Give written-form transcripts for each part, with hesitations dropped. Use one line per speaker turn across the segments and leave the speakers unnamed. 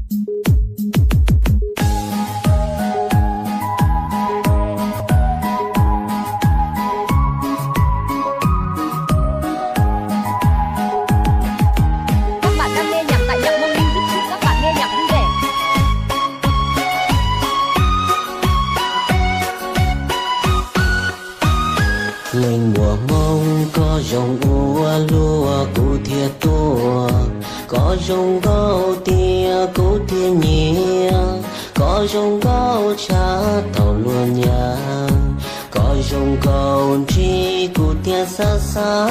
Lên mùa mông có dòng ua lúa cụ thia tua, có dòng gấu tia cụ thia nhia, có dòng gấu cha tàu luôn nhà, có dòng gấu chi cụ tia xa xa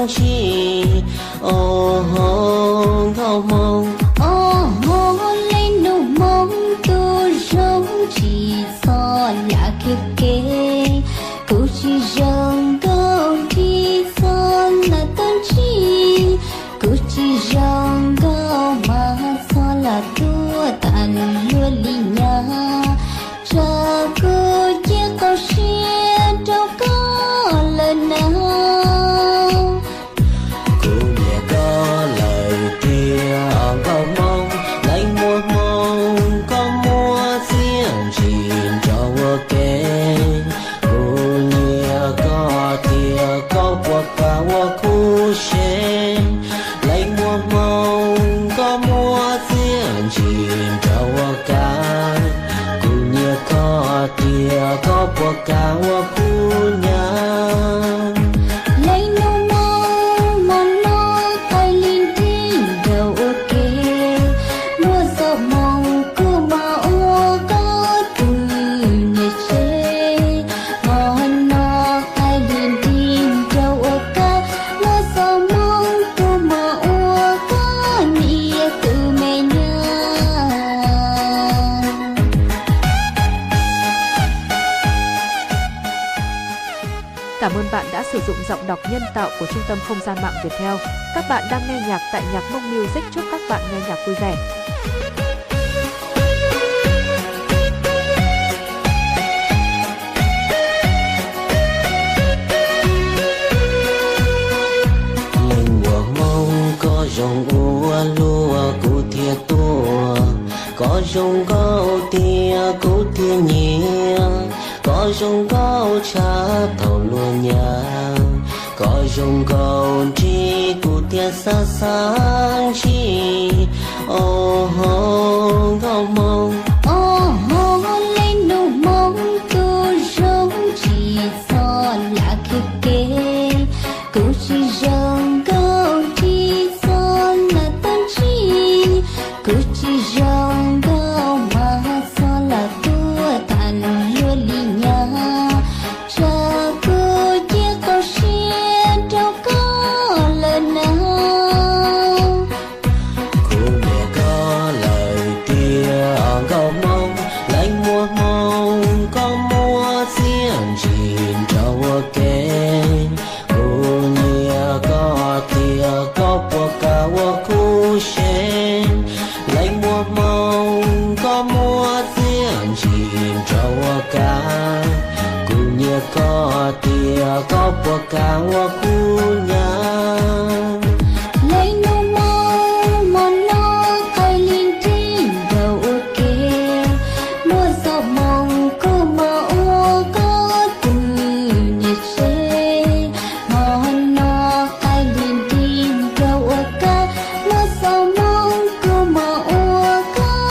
chi. Ô hô gấu mông,
ô hô lên nụ mông tu giống chỉ so là kê cụ chỉ dòng gấu thì so là tân chi, cụ chỉ dòng gấu mà so là tua tàn luôn đi nhà, chờ cô chia câu chuyện đâu có lần nào.
cụ nhẹ có lời tia gấu mông, lấy mua mông có mua riêng chìm cho kê. Có cả hoa khu xe lấy mua mông có mua riêng chìm cho cả cùng như có tia có của cả hoa khu nhà.
Lấy nụ mông mà nó tay linh tinh đầu ok mua dầu mông cứ mà ô có từ nhà chê mà nó tay linh tinh đầu ok mua dầu mông cứ mà ô có nia từ mẹ nhà.
Cảm ơn bạn đã sử dụng giọng đọc nhân tạo của Trung tâm Không gian mạng Viettel. Các bạn đang nghe nhạc tại Nhạc Mông Music. Chúc các bạn nghe nhạc vui vẻ.
Lên mùa mông có dòng ua lúa cụ thia tua, có dòng gấu tia cụ thia nhia, có dòng gấu cha tàu luôn nhà, có dòng gấu chi cụ tia xa xa chi. Ô hô gấu mông,
Ô hô lên nụ mông tu giống chỉ so là kê cụ chỉ dòng gấu thì so là tân chi, cụ chỉ dòng gấu mà so là tua tàn luôn đi nhà, chờ cô chia câu chuyện đâu có lần nào.
cụ nhẹ có lời tia gấu mông, lấy mua mông có mua riêng chìm cho kê. Cụ nhẹ có tia có của cả hoa khu xe lấy mua mông có mua riêng chìm cho cả cụ nhẹ có tia có của cả hoa khu nhà.